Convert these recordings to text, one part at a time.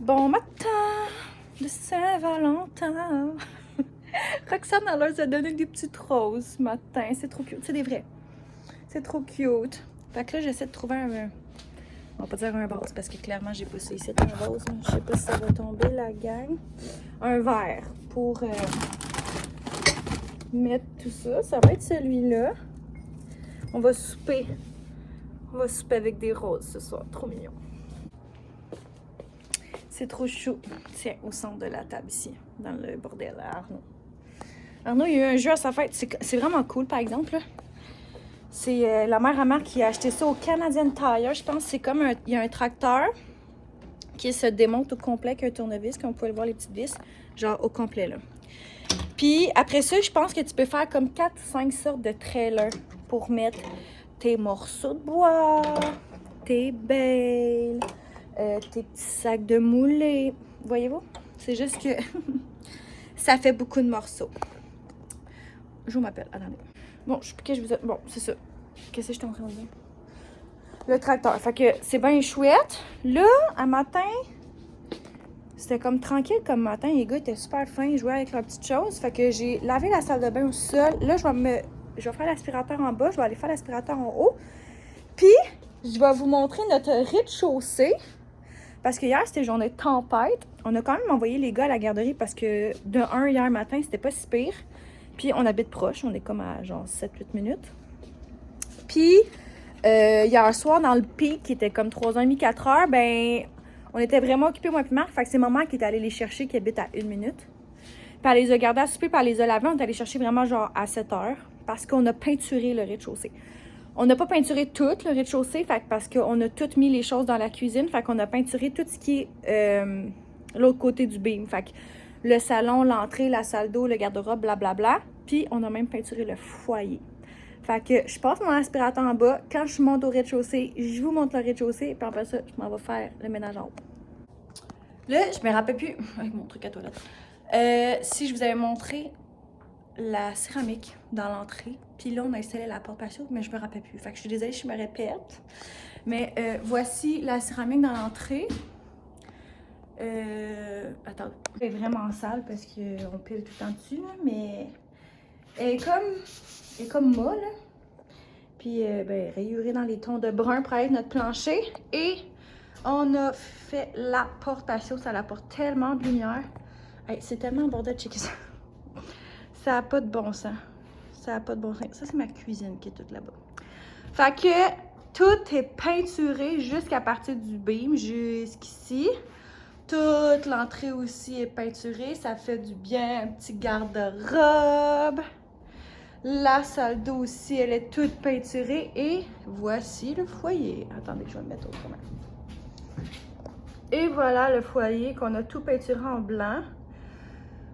Bon matin de Saint-Valentin. Roxane a l'air de donner des petites roses ce matin. C'est trop cute. C'est des vrais. C'est trop cute. Fait que là, j'essaie de trouver un... On va pas dire un vase parce que clairement, j'ai pas ça ici, un vase. Je sais pas si ça va tomber, la gang. Un verre pour mettre tout ça. Ça va être celui-là. On va souper. On va souper avec des roses ce soir. Trop mignon. C'est trop chou. Tiens, au centre de la table ici, dans le bordel à Arnaud. Arnaud, il y a eu un jeu à sa fête. C'est vraiment cool, par exemple. C'est la mère à Marc qui a acheté ça au Canadian Tire. Je pense que c'est comme il y a un tracteur qui se démonte au complet avec un tournevis, comme vous pouvez le voir, les petites vis, genre au complet, là. Puis après ça, je pense que tu peux faire comme 4 ou 5 sortes de trailers pour mettre tes morceaux de bois, tes bales, tes petits sacs de moulé. Voyez-vous? C'est juste que ça fait beaucoup de morceaux. Je vous m'appelle. Attendez. Bon, je sais plus que je vous ai... Bon, c'est ça. Qu'est-ce que je suis en train de dire? Le tracteur. Fait que c'est bien chouette. Là, à matin, c'était comme tranquille comme matin. Les gars étaient super fins. Ils jouaient avec leurs petites choses. Fait que j'ai lavé la salle de bain au sol. Là, je vais faire l'aspirateur en bas. Je vais aller faire l'aspirateur en haut. Puis, je vais vous montrer notre rez-de-chaussée. Parce que hier, c'était journée de tempête. On a quand même envoyé les gars à la garderie parce que, de un, hier matin, c'était pas si pire. Puis, on habite proche. On est comme à genre 7-8 minutes. Puis, hier soir, dans le pic, qui était comme 3h30, 4h, ben, on était vraiment occupés, moi et Marc. Fait que c'est maman qui est allée les chercher, qui habite à 1 minute. Puis, elle les a gardés à souper, puis elle les a lavés. On est allé chercher vraiment genre à 7h. Parce qu'on a peinturé le rez-de-chaussée. On n'a pas peinturé tout le rez-de-chaussée, parce qu'on a tout mis les choses dans la cuisine. Fait qu'on a peinturé tout ce qui est l'autre côté du beam. Fait que le salon, l'entrée, la salle d'eau, le garde-robe, blablabla. Puis on a même peinturé le foyer. Fait que je passe mon aspirateur en bas. Quand je monte au rez-de-chaussée, je vous montre le rez-de-chaussée. Puis après ça, je m'en vais faire le ménage en haut. Là, je me rappelle plus avec mon truc à toilette. Si je vous avais montré la céramique dans l'entrée. Puis là, on a installé la porte patio, mais je me rappelle plus. Fait que je suis désolée, je me répète. Mais voici la céramique dans l'entrée. Attends, elle est vraiment sale parce qu'on pile tout le temps dessus, là, mais elle est comme molle. Puis, ben, rayurée dans les tons de brun pour être notre plancher. Et on a fait la porte patio, ça apporte tellement de lumière. Hey, c'est tellement un bordel de checker ça. Ça n'a pas de bon sens. Ça n'a pas de bon sens. Ça, c'est ma cuisine qui est toute là-bas. Fait que tout est peinturé jusqu'à partir du beam, jusqu'ici. Toute l'entrée aussi est peinturée. Ça fait du bien. Un petit garde-robe. La salle d'eau aussi, elle est toute peinturée. Et voici le foyer. Attendez, je vais le mettre autrement. Et voilà le foyer qu'on a tout peinturé en blanc.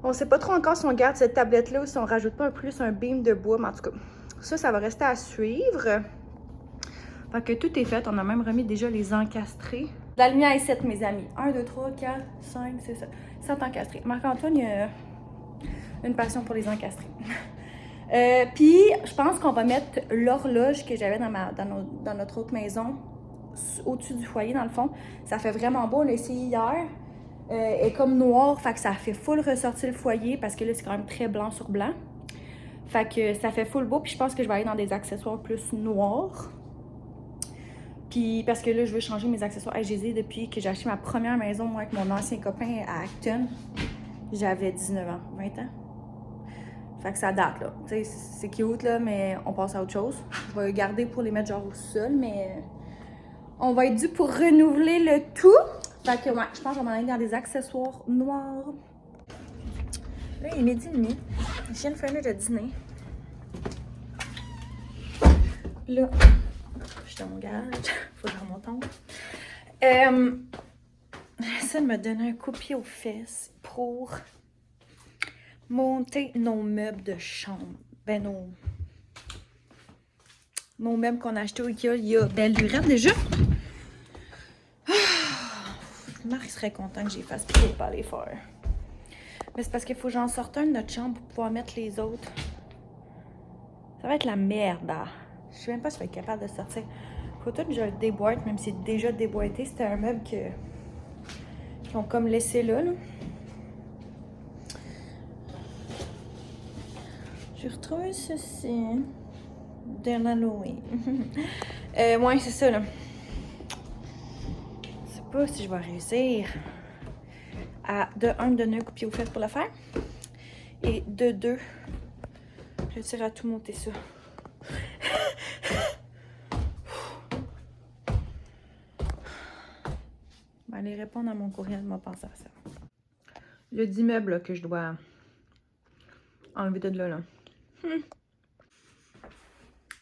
On sait pas trop encore si on garde cette tablette-là ou si on rajoute pas un beam de bois, mais en tout cas, ça va rester à suivre. Fait que tout est fait. On a même remis déjà les encastrés. La lumière est 7, mes amis. 1, 2, 3, 4, 5, c'est ça. 7 encastrés. Marc-Antoine, il a une passion pour les encastrés. Puis, je pense qu'on va mettre l'horloge que j'avais dans notre autre maison au-dessus du foyer, dans le fond. Ça fait vraiment beau. On l'a essayé hier. Est comme noir, fait que ça fait full ressortir le foyer parce que là, c'est quand même très blanc sur blanc. Fait que ça fait full beau, puis je pense que je vais aller dans des accessoires plus noirs. Puis parce que là, je veux changer mes accessoires. Hey, je les ai depuis que j'ai acheté ma première maison, moi, avec mon ancien copain à Acton. J'avais 19 ans, 20 ans. Fait que ça date, là. Tu sais, c'est cute, là, mais on passe à autre chose. Je vais les garder pour les mettre genre au sol, mais on va être dû pour renouveler le tout. Fait que, ouais, je pense que je vais m'en aller dans des accessoires noirs. Là, il est 12h30. Je viens de faire le dîner. Là, je suis dans mon garage. Faut que je remonte. Ça me donner un coup de pied aux fesses pour monter nos meubles de chambre. Ben, nos meubles qu'on a achetés au Ikea il y a belle lurette déjà. Marc serait content que j'y fasse piquer de pas les faire. Mais c'est parce qu'il faut que j'en sorte un de notre chambre pour pouvoir mettre les autres. Ça va être la merde. Hein? Je sais même pas si je vais être capable de sortir. Faut tout que je le déboîte, même si c'est déjà déboîté. C'était un meuble que Ils ont comme laissé là. J'ai retrouvé ceci de l'Halloween. Ouais, c'est ça là. Je sais pas si je vais réussir à me donner un coup de pied aux fesses pour le faire. Et de 2, réussir à tout monter ça. Je vais aller répondre à mon courriel, je vais penser à ça. Le 10 meubles que je dois enlever de là.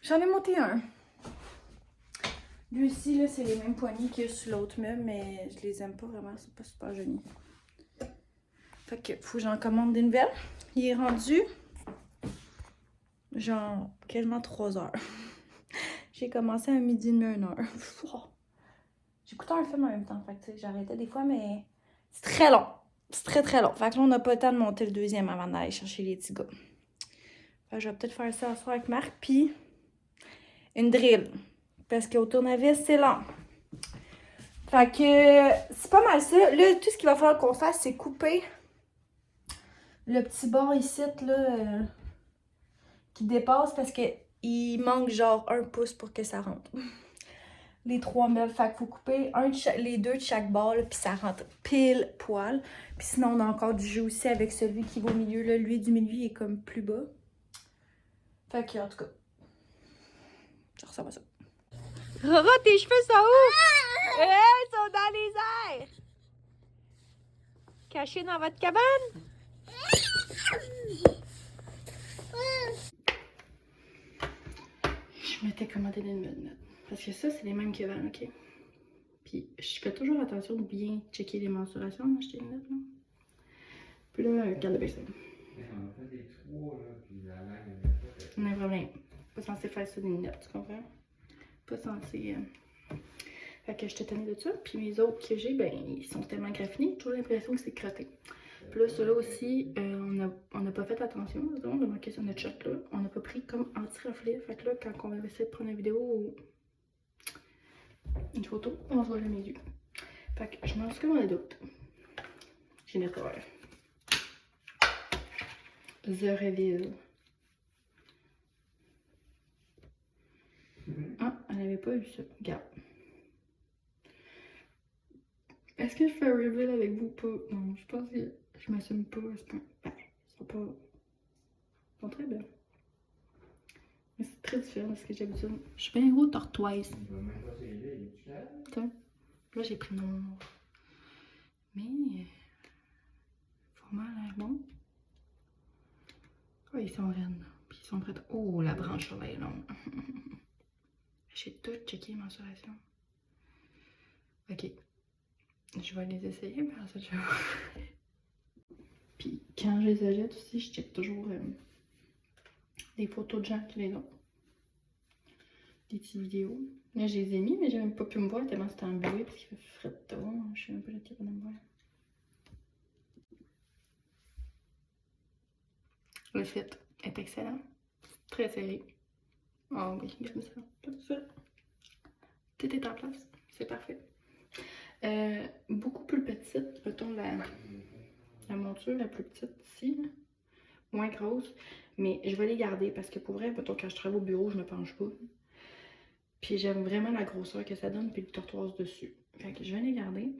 J'en ai monté un. Lui aussi, là, c'est les mêmes poignées que sur l'autre meuble, mais je les aime pas vraiment, c'est pas super joli. Fait que faut que j'en commande des nouvelles. Il est rendu genre quasiment 3 heures. J'ai commencé à midi et demi, 1 heure. J'écoutais un film en même temps, fait que j'arrêtais des fois, mais c'est très long. C'est très très long. Fait que là, on n'a pas le temps de monter le deuxième avant d'aller chercher les petits gars. Fait que je vais peut-être faire ça ce soir avec Marc, puis une drill. Parce qu'au tournevis, c'est lent. Fait que c'est pas mal ça. Là, tout ce qu'il va falloir qu'on fasse, c'est couper le petit bord ici, là, qui dépasse parce que il manque genre 1 pouce pour que ça rentre. Les 3 meubles. Fait qu'il faut couper les 2 de chaque bord, puis ça rentre pile poil. Puis sinon, on a encore du jeu aussi avec celui qui va au milieu. Là. Lui du milieu, il est comme plus bas. Fait que, en tout cas, ça ressemble à ça. Rora, tes cheveux sont où? Ils sont dans les airs! Cachés dans votre cabane? Je m'étais commandé des lunettes. Parce que ça, c'est les mêmes qu'avant, ok? Puis, je fais toujours attention de bien checker les mensurations quand j'achète les lunettes, là. Puis là, regarde le baisser. On a vraiment pas censé faire ça des lunettes, tu comprends? Pas censé. Fait que je t'ai tannée de ça. Puis mes autres que j'ai, ben, ils sont tellement graffinés, j'ai toujours l'impression que c'est crotté. Puis là, ceux-là aussi, on n'a pas fait attention. On a manqué sur notre shot là. On n'a pas pris comme anti-reflet. Fait que là, quand on va essayer de prendre une vidéo ou une photo, on va voir mes yeux. Fait que je m'en suis commandé d'autres. J'ai une erreur. The Reveal. Ah, elle n'avait pas eu ça. Regarde. Est-ce que je fais un reveal avec vous ou pas? Non, je pense que je m'assume pas à ce point. Ben, ils sont pas. Ils sont très belles. Mais c'est très différent de ce que j'ai l'habitude. Je suis bien gros tortoise. Là, j'ai pris noir. Mais. Vraiment l'air bon. Oh, ils sont raides. Puis ils sont prêts. Oh, la branche sur est longue. J'ai tout checké les mensurations. Ok. Je vais les essayer, mais ça, je vais. Puis quand je les achète aussi, je check toujours des photos de gens qui les ont. Des petites vidéos. Là, je les ai mis, mais j'ai même pas pu me voir tellement c'était embué parce qu'il fait frais de temps. Je suis un peu capable de me voir. Le fit est excellent. Très serré. Oh oui, comme ça. Comme ça. Tout est en place. C'est parfait. Beaucoup plus petite, mettons la monture la plus petite ici, là. Moins grosse, mais je vais les garder parce que pour vrai, mettons quand je travaille au bureau, je me penche pas. Puis j'aime vraiment la grosseur que ça donne, puis le tortoise dessus. Fait que je vais les garder,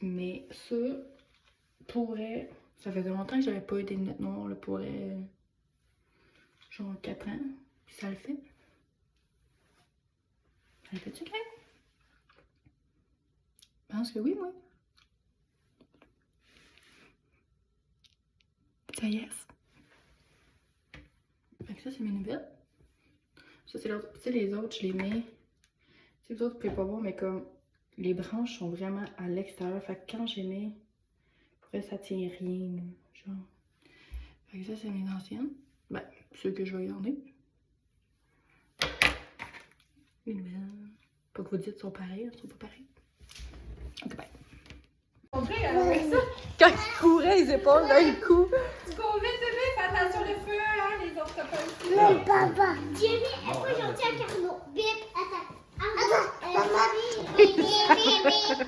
mais ça pourrait, ça faisait longtemps que j'avais pas eu des lunettes noires, là, pourrait genre 4 ans, puis ça le fait. Ça le fait-tu, Claire? Je pense que oui, moi. Ça yes. Fait que ça, c'est mes nouvelles. Ça, c'est l'autre. Tu sais, les autres, je les mets. Tu sais, les autres, vous pouvez pas voir, mais comme les branches sont vraiment à l'extérieur. Fait que quand je les mets, pour vrai, ça tient rien, là, genre. Fait que ça, c'est mes anciennes. Ben, ceux que je vais garder. Les nouvelles. Pas que vous dites, sont pareilles, elles sont pas pareilles. Ok, bye. Quand il courait les épaules d'un coup. Tu cours vite, bébé, fais attention le feu, hein, les autres pas ici. Le papa. Jimmy, est-ce que j'en tiens à Carnot? Bip, attends. Attends, maman. Bip, bip, bip.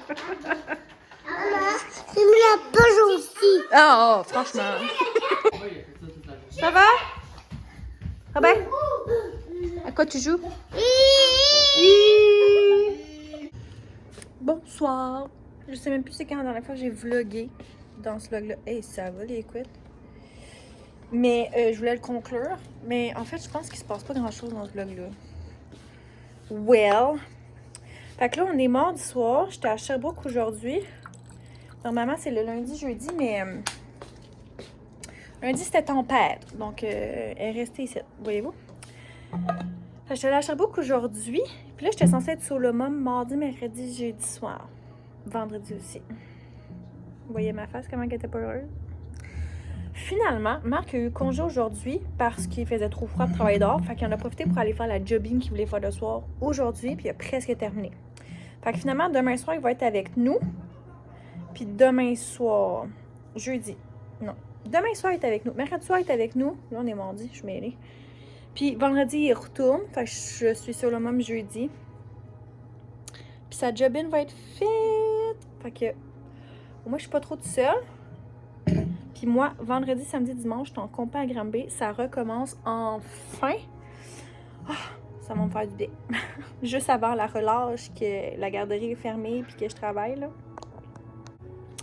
Maman, Ah, oh, franchement. Ça va? Robin? À quoi tu joues? Bonsoir. Je sais même plus c'est quand la dernière fois que j'ai vlogué dans ce vlog-là. Hey, ça va les écoutes? Mais je voulais le conclure. Mais en fait, je pense qu'il se passe pas grand-chose dans ce vlog-là. Well. Fait que là, on est mardi soir. J'étais à Sherbrooke aujourd'hui. Normalement, c'est le lundi, jeudi, mais lundi, c'était tempête. Donc, elle est restée ici. Voyez-vous? Fait que j'étais allée à Sherbrooke aujourd'hui. Puis là, j'étais censée être sur le MOM mardi, mercredi, jeudi soir. Vendredi aussi. Vous voyez ma face, comment elle était pas heureuse? Finalement, Marc a eu congé aujourd'hui parce qu'il faisait trop froid de travailler dehors. Fait qu'il en a profité pour aller faire la jobbing qu'il voulait faire le soir aujourd'hui. Puis il a presque terminé. Fait que finalement, demain soir, il va être avec nous. Puis demain soir, jeudi, non. Demain soir, il est avec nous. Mercredi soir, il est avec nous. Là, on est mardi, je suis mêlée. Puis vendredi, il retourne. Fait que je suis sur le même jeudi. Puis sa job-in va être faite. Fait que moi, je suis pas trop toute seule. Puis moi, vendredi, samedi, dimanche, je suis en compagnie à Granby. Ça recommence enfin. Ah, ça va me faire du bien. Juste avant la relâche, que la garderie est fermée puis que je travaille, là.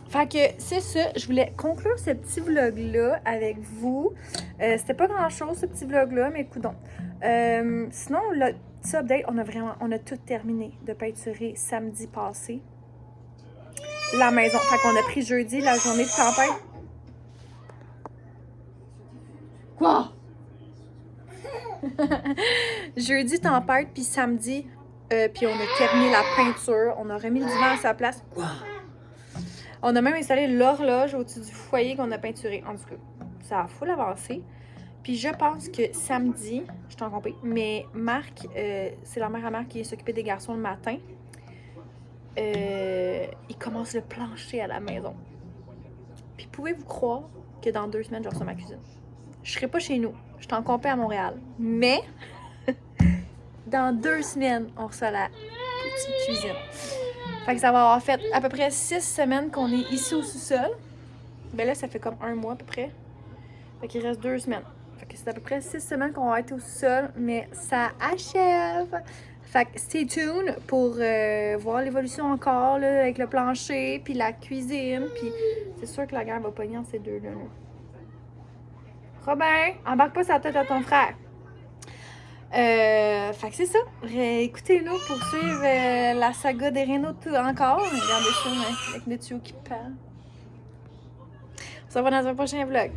Fait que c'est ça, je voulais conclure ce petit vlog-là avec vous. C'était pas grand-chose, ce petit vlog-là, mais écoutons. Sinon, le petit update, on a tout terminé de peinturer samedi passé. La maison. Fait qu'on a pris jeudi, la journée de tempête. Quoi? Jeudi, tempête, puis samedi, puis on a terminé la peinture. On a remis le divan à sa place. Quoi? On a même installé l'horloge au-dessus du foyer qu'on a peinturé. En tout cas, ça a full avancé. Puis je pense que samedi, je t'en compris, mais Marc, c'est la mère à Marc qui s'occupait des garçons le matin. Il commence le plancher à la maison. Puis pouvez-vous croire que dans 2 semaines, je reçois ma cuisine? Je serai pas chez nous. Je suis en compé à Montréal. Mais dans 2 semaines, on reçoit la petite cuisine. Fait que ça va avoir fait à peu près 6 semaines qu'on est ici au sous-sol. Ben là, ça fait comme 1 mois à peu près. Fait qu'il reste 2 semaines. Fait que c'est à peu près 6 semaines qu'on va être au sous-sol, mais ça achève. Fait que stay tuned pour voir l'évolution encore là, avec le plancher, puis la cuisine. Puis c'est sûr que la guerre va pogner entre ces deux-là. Là. Robin, embarque pas sa tête à ton frère. Fait que c'est ça. Écoutez-nous pour suivre la saga des Renault encore. Regardez ça avec le tuyau qui parle. On se revoit dans un prochain vlog.